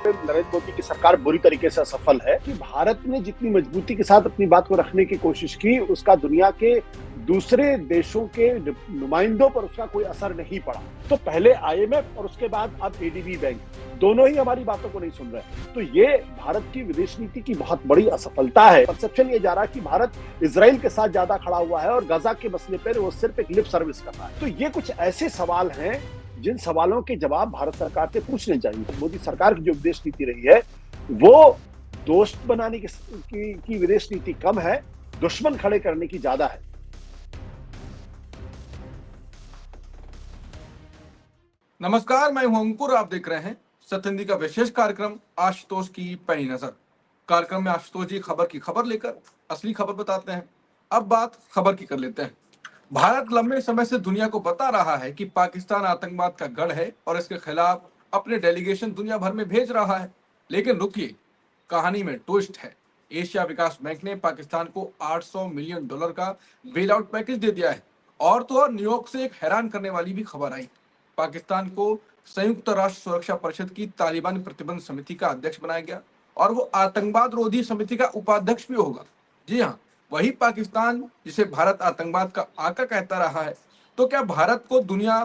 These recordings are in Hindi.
नरेंद्र मोदी की सरकार बुरी तरीके से असफल है कि भारत ने जितनी मजबूती के साथ अपनी बात को रखने की कोशिश की, उसका दुनिया के दूसरे देशों के नुमाइंदों पर उसका कोई असर नहीं पड़ा। तो पहले आईएमएफ और उसके बाद अब एडीबी बैंक दोनों ही हमारी बातों को नहीं सुन रहे। तो ये भारत की विदेश नीति की बहुत बड़ी असफलता है। परसेप्शन ये जा रहा है कि भारत इजराइल के साथ ज्यादा खड़ा हुआ है और गाजा के मसले पर वो सिर्फ एक लिप सर्विस कर रहा है। तो ये कुछ ऐसे सवाल हैं जिन सवालों के जवाब भारत सरकार से पूछने चाहिए। मोदी सरकार की जो विदेश नीति रही है वो दोस्त बनाने की विदेश नीति कम है, दुश्मन खड़े करने की ज्यादा है। नमस्कार, मैं हूं अंकुर। आप देख रहे हैं सत्य हिंदी का विशेष कार्यक्रम आशुतोष की पैनी नजर। कार्यक्रम में आशुतोष जी खबर की खबर लेकर असली खबर बताते हैं। अब बात खबर की कर लेते हैं। भारत लंबे समय से दुनिया को बता रहा है कि पाकिस्तान आतंकवाद का गढ़ है और इसके खिलाफ अपने डेलीगेशन दुनिया भर में भेज रहा है। लेकिन रुकिए, कहानी में ट्विस्ट है। एशिया विकास बैंक ने पाकिस्तान को $800 मिलियन का बेल आउट पैकेज दे दिया है। और तो और न्यूयॉर्क से एक हैरान करने वाली भी खबर आई। पाकिस्तान को संयुक्त राष्ट्र सुरक्षा परिषद की तालिबान प्रतिबंध समिति का अध्यक्ष बनाया गया और वो आतंकवाद रोधी समिति का उपाध्यक्ष भी होगा। जी हाँ, वही पाकिस्तान जिसे भारत आतंकवाद का आका कहता रहा है। तो क्या भारत को दुनिया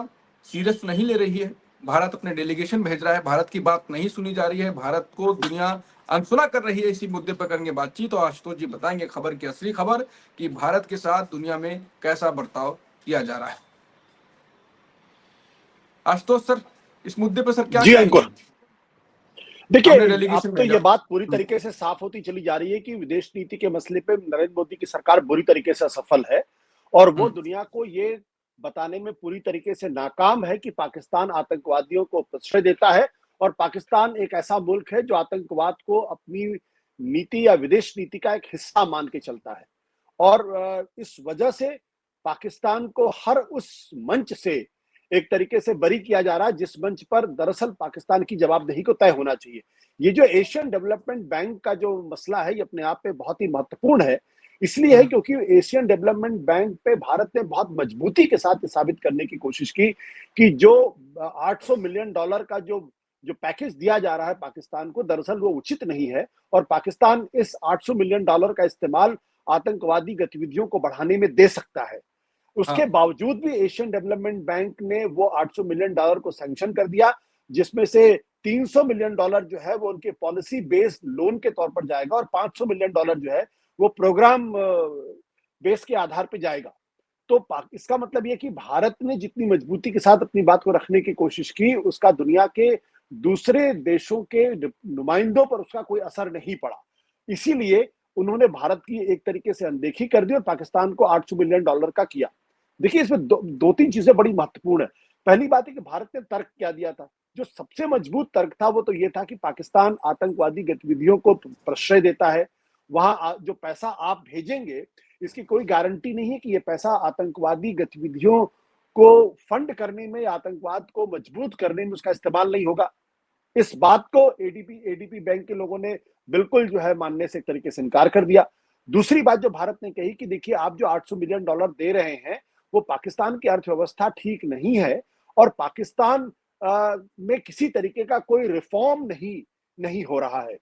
सीरियस नहीं ले रही है? भारत अपने डेलीगेशन भेज रहा है, भारत की बात नहीं सुनी जा रही है, भारत को दुनिया अनसुना कर रही है। इसी मुद्दे पर करेंगे बातचीत। तो आशुतोष जी बताएंगे खबर की असली खबर कि भारत के साथ दुनिया में कैसा बर्ताव किया जा रहा है। आशुतोष सर, इस मुद्दे पर सर क्या जी कहेंगे? अंकुर, देखिए अब डेलीगेशन तो ये भेजा। बात पूरी तरीके से साफ होती चली जा रही है कि विदेश नीति के मसले पे नरेंद्र मोदी की सरकार बुरी तरीके से असफल है और वो दुनिया को ये बताने में पूरी तरीके से नाकाम है कि पाकिस्तान आतंकवादियों को प्रश्रय देता है और पाकिस्तान एक ऐसा मुल्क है जो आतंकवाद को अपनी नीति या विदेश नीति का एक हिस्सा मान के चलता है। और इस वजह से पाकिस्तान को हर उस मंच से एक तरीके से बरी किया जा रहा है जिस मंच पर दरअसल पाकिस्तान की जवाबदेही को तय होना चाहिए। ये जो एशियन डेवलपमेंट बैंक का जो मसला है ये अपने आप में बहुत ही महत्वपूर्ण है। इसलिए है क्योंकि एशियन डेवलपमेंट बैंक पे भारत ने बहुत मजबूती के साथ साबित करने की कोशिश की कि जो $800 मिलियन का जो पैकेज दिया जा रहा है पाकिस्तान को, दरअसल वो उचित नहीं है और पाकिस्तान इस $800 मिलियन का इस्तेमाल आतंकवादी गतिविधियों को बढ़ाने में दे सकता है। उसके बावजूद भी एशियन डेवलपमेंट बैंक ने वो $800 मिलियन को सैंक्शन कर दिया, जिसमें से $300 मिलियन जो है वो उनके पॉलिसी बेस्ड लोन के तौर पर जाएगा और $500 मिलियन जो है वो प्रोग्राम बेस के आधार पर जाएगा। तो इसका मतलब ये कि भारत ने जितनी मजबूती के साथ अपनी बात को रखने की कोशिश की, उसका दुनिया के दूसरे देशों के नुमाइंदों पर उसका कोई असर नहीं पड़ा। इसीलिए उन्होंने भारत की एक तरीके से अनदेखी कर दी और पाकिस्तान को $800 मिलियन का किया। देखिए, इसमें दो तीन चीजें बड़ी महत्वपूर्ण है। पहली बात है कि भारत ने तर्क क्या दिया था। जो सबसे मजबूत तर्क था वो तो ये था कि पाकिस्तान आतंकवादी गतिविधियों को प्रश्रय देता है। वहां जो पैसा आप भेजेंगे इसकी कोई गारंटी नहीं है कि ये पैसा आतंकवादी गतिविधियों को फंड करने में, आतंकवाद को मजबूत करने में उसका इस्तेमाल नहीं होगा। इस बात को एडीबी बैंक के लोगों ने बिल्कुल जो है मानने से एक तरीके से इनकार कर दिया। दूसरी बात जो भारत ने कही कि देखिए, आप जो $800 मिलियन दे रहे हैं वो पाकिस्तान की अर्थव्यवस्था ठीक नहीं है और पाकिस्तान में किसी तरीके का कोई रिफॉर्म नहीं हो रहा है,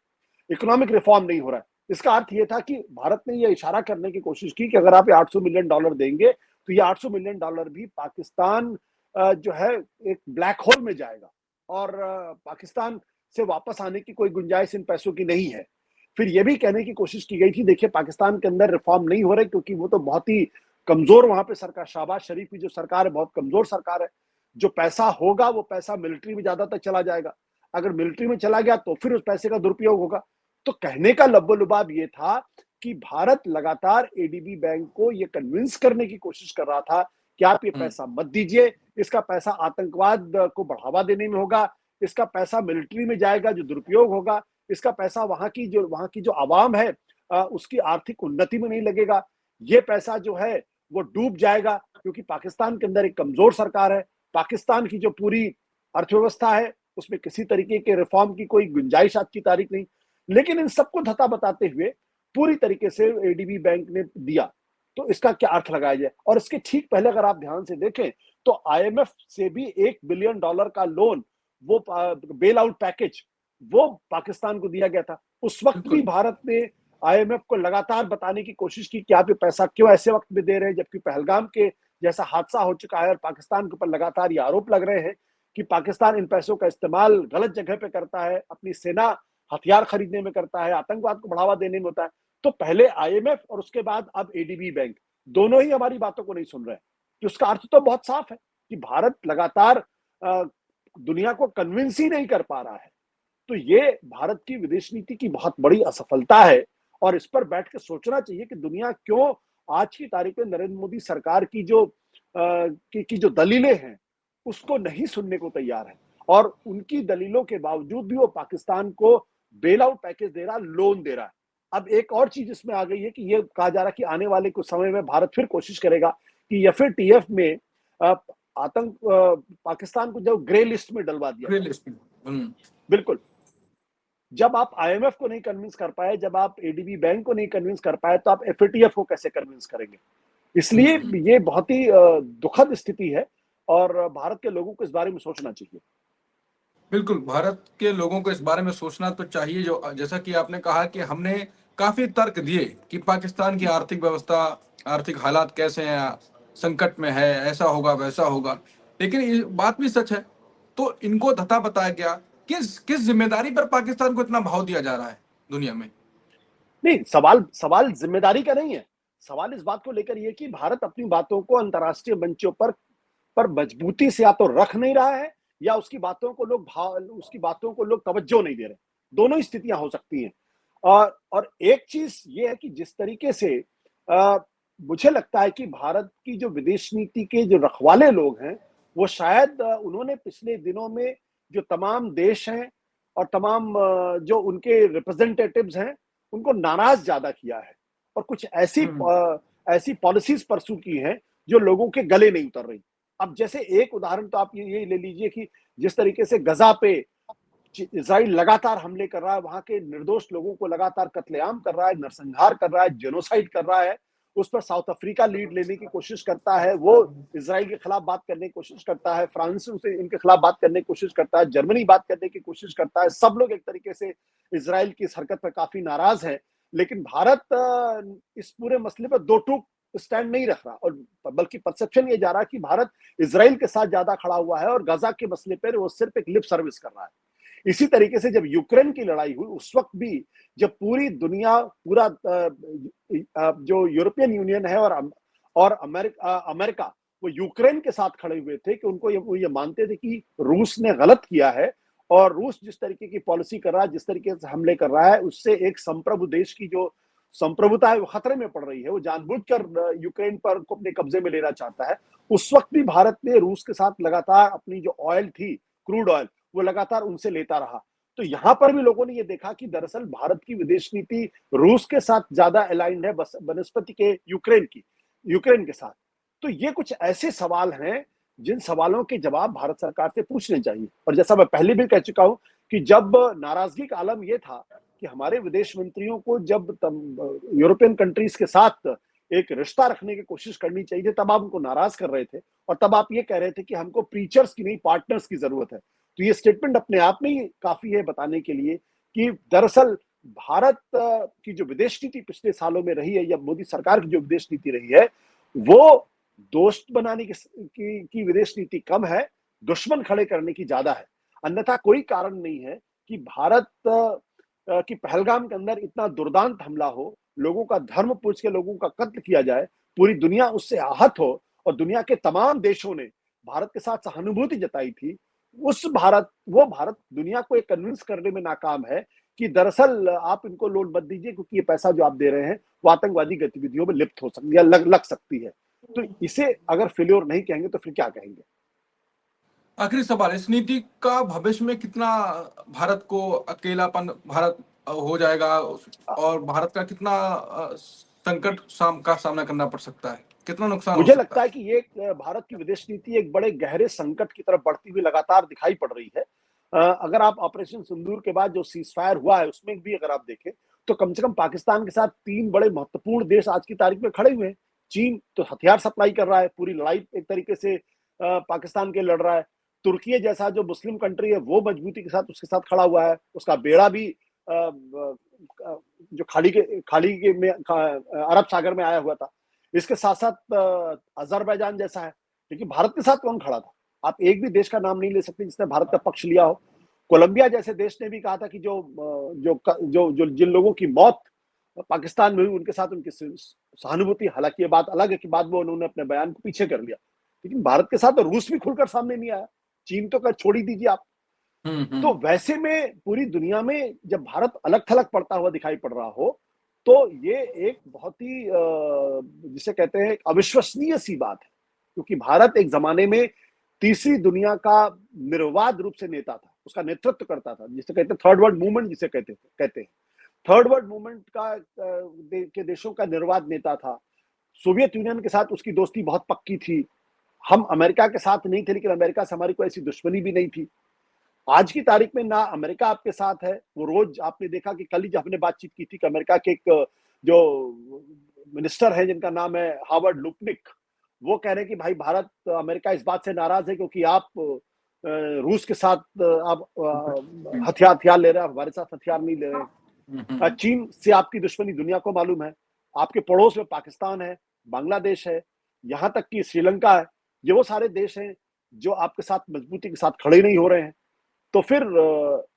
इकोनॉमिक रिफॉर्म नहीं हो रहा है। इसका अर्थ यह था कि भारत ने यह इशारा करने की कोशिश की कि अगर आप ये $800 मिलियन देंगे तो ये $800 मिलियन भी पाकिस्तान जो है एक ब्लैक होल में जाएगा और पाकिस्तान से वापस आने की कोई गुंजाइश इन पैसों की नहीं है। फिर यह भी कहने की कोशिश की गई थी, देखिए पाकिस्तान के अंदर रिफॉर्म नहीं हो रहे क्योंकि वो तो बहुत ही कमजोर वहां पे सरकार, शहबाज शरीफ की जो सरकार है बहुत कमजोर सरकार है। जो पैसा होगा वो पैसा मिलिट्री में ज्यादातर चला जाएगा। अगर मिलिट्री में चला गया तो फिर उस पैसे का दुरुपयोग होगा। तो कहने का लब्बो-लुबाब ये था कि भारत लगातार एडीबी बैंक को ये कन्विंस करने की कोशिश कर रहा था कि आप ये पैसा मत दीजिए, इसका पैसा आतंकवाद को बढ़ावा देने में होगा, इसका पैसा मिलिट्री में जाएगा जो दुरुपयोग होगा, इसका पैसा वहां की जो आवाम है उसकी आर्थिक उन्नति में नहीं लगेगा, ये पैसा जो है वो डूब जाएगा क्योंकि पाकिस्तान के अंदर एक कमजोर सरकार है। पाकिस्तान की जो पूरी अर्थव्यवस्था है उसमें किसी तरीके के रिफॉर्म की कोई गुंजाइश आज की तारीख नहीं। लेकिन इन सबको धता बताते हुए पूरी तरीके से एडीबी बैंक ने दिया। तो इसका क्या अर्थ लगाया जाए? और इसके ठीक पहले अगर आप ध्यान से देखें तो आईएमएफ से भी $1 बिलियन का लोन, वो बेल आउट पैकेज वो पाकिस्तान को दिया गया था। उस वक्त भी बिल्कुल भारत ने आईएमएफ को लगातार बताने की कोशिश की कि आप ये पैसा क्यों ऐसे वक्त में दे रहे हैं, जबकि पहलगाम के जैसा हादसा हो चुका है और पाकिस्तान के ऊपर लगातार ये आरोप लग रहे हैं कि पाकिस्तान इन पैसों का इस्तेमाल गलत जगह पे करता है, अपनी सेना हथियार खरीदने में करता है, आतंकवाद को बढ़ावा देने में होता है। तो पहले आईएमएफ और उसके बाद अब एडीबी बैंक, दोनों ही हमारी बातों को नहीं सुन रहे हैं। तो उसका अर्थ तो बहुत साफ है कि भारत लगातार दुनिया को कन्विंस ही नहीं कर पा रहा है। तो ये भारत की विदेश नीति की बहुत बड़ी असफलता है और इस पर बैठ के सोचना चाहिए कि दुनिया क्यों आज की तारीख में नरेंद्र मोदी सरकार की जो दलीलें हैं उसको नहीं सुनने को तैयार है, और उनकी दलीलों के बावजूद भी वो पाकिस्तान को बेल आउट पैकेज दे रहा है, लोन दे रहा है। अब एक और चीज इसमें आ गई है कि ये कहा जा रहा है कि आने वाले कुछ समय में भारत फिर कोशिश करेगा कि एफएटीएफ में आतंक पाकिस्तान को जब ग्रे लिस्ट में डलवा दिया। ग्रे लिस्ट में बिल्कुल। जब आप आईएमएफ को नहीं कन्विंस कर पाए, जब आप एडीबी बैंक को नहीं कन्विंस कर पाए, तो आप एफएटीएफ को कैसे कन्विंस करेंगे? इसलिए ये बहुत ही दुखद स्थिति है और भारत के लोगों को इस बारे में सोचना चाहिए। बिल्कुल, भारत के लोगों को इस बारे में सोचना तो चाहिए। जो जैसा कि आपने कहा कि हमने काफी तर्क दिए कि पाकिस्तान की आर्थिक व्यवस्था, आर्थिक हालात कैसे हैं, संकट में है, ऐसा होगा वैसा होगा, लेकिन ये बात भी सच है। तो इनको धता बताया गया, किस किस जिम्मेदारी पर पाकिस्तान को इतना भाव दिया जा रहा है दुनिया में? नहीं, सवाल जिम्मेदारी का नहीं है। सवाल इस बात को लेकर ये कि भारत अपनी बातों को अंतर्राष्ट्रीय मंचों पर मजबूती से या तो रख नहीं रहा है, या उसकी बातों को लोग तवज्जो नहीं दे रहे। दोनों ही स्थितियां हो सकती हैं। और एक चीज ये है कि जिस तरीके से मुझे लगता है कि भारत की जो विदेश नीति के जो रखवाले लोग हैं, वो शायद उन्होंने पिछले दिनों में जो तमाम देश हैं और तमाम जो उनके रिप्रेजेंटेटिव्स हैं, उनको नाराज ज्यादा किया है और कुछ ऐसी पॉलिसीज परसू की हैं जो लोगों के गले नहीं उतर रही। अब जैसे एक उदाहरण तो आप ये ले लीजिए कि जिस तरीके से गजा पे इजराइल लगातार हमले कर रहा है, वहां के निर्दोष लोगों को लगातार कत्लेआम कर रहा है, नरसंहार कर रहा है, जेनोसाइड कर रहा है, उस पर साउथ अफ्रीका लीड लेने की कोशिश करता है, वो इजराइल के खिलाफ बात करने की कोशिश करता है, फ्रांस उनसे इनके खिलाफ बात करने की कोशिश करता है, जर्मनी बात करने की कोशिश करता है। सब लोग एक तरीके से इजराइल की इस हरकत पर काफी नाराज है, लेकिन भारत इस पूरे मसले पर दो टूक स्टैंड नहीं रख रहा, और बल्कि परसेप्शन ये जा रहा है कि भारत इजराइल के साथ ज्यादा खड़ा हुआ है और गजा के मसले पर वो सिर्फ एक लिप सर्विस कर रहा है। इसी तरीके से जब यूक्रेन की लड़ाई हुई, उस वक्त भी जब पूरी दुनिया, पूरा जो यूरोपियन यूनियन है और अमेरिका वो यूक्रेन के साथ खड़े हुए थे कि उनको ये मानते थे कि रूस ने गलत किया है, और रूस जिस तरीके की पॉलिसी कर रहा है, जिस तरीके से हमले कर रहा है, उससे एक संप्रभु देश की जो संप्रभुता है वो खतरे में पड़ रही है। वो जानबूझकर यूक्रेन पर को अपने कब्जे में लेना चाहता है। उस वक्त भी भारत ने रूस के साथ लगातार अपनी जो ऑयल थी, क्रूड ऑयल, वो लगातार उनसे लेता रहा। तो यहां पर भी लोगों ने ये देखा कि दरअसल भारत की विदेश नीति रूस के साथ ज्यादा अलाइंड है बनस्पति के यूक्रेन के साथ। तो ये कुछ ऐसे सवाल हैं जिन सवालों के जवाब भारत सरकार से पूछने चाहिए। और जैसा मैं पहले भी कह चुका हूं कि जब नाराजगी का आलम यह था कि हमारे विदेश मंत्रियों को जब यूरोपियन कंट्रीज के साथ एक रिश्ता रखने की कोशिश करनी चाहिए थी, तब आप उनको नाराज कर रहे थे और तब आप ये कह रहे थे कि हमको प्रीचर्स की नहीं, पार्टनर्स की जरूरत है। तो ये स्टेटमेंट अपने आप में ही काफी है बताने के लिए कि दरअसल भारत की जो विदेश नीति पिछले सालों में रही है, या मोदी सरकार की जो विदेश नीति रही है, वो दोस्त बनाने की विदेश नीति कम है, दुश्मन खड़े करने की ज्यादा है। अन्यथा कोई कारण नहीं है कि भारत कि पहलगाम के अंदर इतना दुर्दांत हमला हो, लोगों का धर्म पूछ के लोगों का कत्ल किया जाए, पूरी दुनिया उससे आहत हो, और दुनिया के तमाम देशों ने भारत के साथ सहानुभूति जताई थी। वो भारत दुनिया को एक कन्विंस करने में नाकाम है कि दरअसल आप इनको लोन मत दीजिए, क्योंकि ये पैसा जो आप दे रहे हैं वो आतंकवादी गतिविधियों में लिप्त हो सकती है, लग सकती है। तो इसे अगर फेल्योर नहीं कहेंगे तो फिर क्या कहेंगे? आखिरी सवाल, इस नीति का भविष्य में कितना भारत को अकेलापन भारत हो जाएगा, और भारत का कितना संकट का सामना करना पड़ सकता है, कितना नुकसान हो मुझे सकता लगता है कि ये भारत की विदेश नीति एक बड़े गहरे संकट की तरफ बढ़ती हुई लगातार दिखाई पड़ रही है। अगर आप ऑपरेशन सिंदूर के बाद जो सीज फायर हुआ है उसमें भी अगर आप देखें तो कम से कम पाकिस्तान के साथ 3 बड़े महत्वपूर्ण देश आज की तारीख में खड़े हुए हैं। चीन तो हथियार सप्लाई कर रहा है, पूरी लड़ाई एक तरीके से पाकिस्तान के लड़ रहा है। तुर्की जैसा जो मुस्लिम कंट्री है वो मजबूती के साथ उसके साथ खड़ा हुआ है, उसका बेड़ा भी जो खाड़ी के में अरब सागर में आया हुआ था। इसके साथ साथ अजरबैजान जैसा है, लेकिन भारत के साथ कौन खड़ा था? आप एक भी देश का नाम नहीं ले सकते जिसने भारत का पक्ष लिया हो। कोलंबिया जैसे देश ने भी कहा था कि जिन लोगों की मौत पाकिस्तान में हुई उनके साथ उनकी सहानुभूति, हालांकि ये बात अलग है कि बाद में उन्होंने अपने बयान को पीछे कर लिया, लेकिन भारत के साथ तो रूस भी खुलकर सामने नहीं आया, चीन तो कर छोड़ ही दीजिए आप। तो वैसे में पूरी दुनिया में जब भारत अलग थलग पड़ता हुआ दिखाई पड़ रहा हो तो ये एक बहुत ही जिसे कहते हैं अविश्वसनीय सी बात है, क्योंकि भारत एक जमाने में तीसरी दुनिया का निर्वाध रूप से नेता था, उसका नेतृत्व करता था, जिसे कहते हैं थर्ड वर्ल्ड मूवमेंट, जिसे कहते हैं थर्ड वर्ल्ड मूवमेंट का के देशों का निर्वाध नेता था। सोवियत यूनियन के साथ उसकी दोस्ती बहुत पक्की थी। हम अमेरिका के साथ नहीं थे, लेकिन अमेरिका से हमारी कोई ऐसी दुश्मनी भी नहीं थी। आज की तारीख में ना अमेरिका आपके साथ है, वो रोज आपने देखा कि कल ही जब हमने बातचीत की थी कि अमेरिका के एक जो मिनिस्टर है जिनका नाम है हावर्ड लुपनिक, वो कह रहे हैं कि भाई भारत अमेरिका इस बात से नाराज है क्योंकि आप रूस के साथ आप हथियार ले रहे हैं, हमारे साथ हथियार नहीं ले रहे। चीन से आपकी दुश्मनी दुनिया को मालूम है, आपके पड़ोस में पाकिस्तान है, बांग्लादेश है, यहाँ तक कि श्रीलंका है। ये वो सारे देश हैं जो आपके साथ मजबूती के साथ खड़े नहीं हो रहे हैं। तो फिर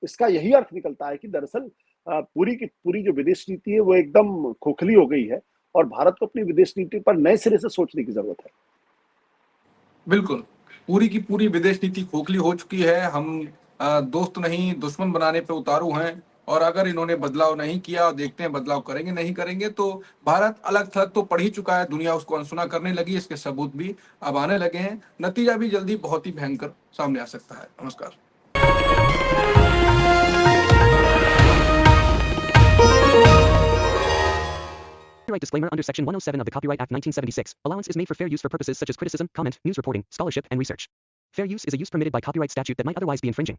इसका यही अर्थ निकलता है कि दरअसल पूरी की पूरी जो विदेश नीति है वो एकदम खोखली हो गई है और भारत को अपनी विदेश नीति पर नए सिरे से सोचने की जरूरत है। बिल्कुल, पूरी की पूरी विदेश नीति खोखली हो चुकी है। हम दोस्त नहीं दुश्मन बनाने पे उतारू हैं, और अगर इन्होंने बदलाव नहीं किया और देखते हैं बदलाव करेंगे नहीं करेंगे तो भारत अलग थलग तो पड़ ही चुका है, दुनिया उसको अनसुना करने लगी, इसके सबूत भी अब आने लगे हैं, नतीजा भी जल्दी बहुत ही भयंकर सामने आ सकता है। नमस्कार। Copyright disclaimer under Section 107 of the Copyright Act 1976. Allowance is made for fair use for purposes such as criticism, comment, news reporting, scholarship, and research. Fair use is a use permitted by copyright statute that might otherwise be infringing.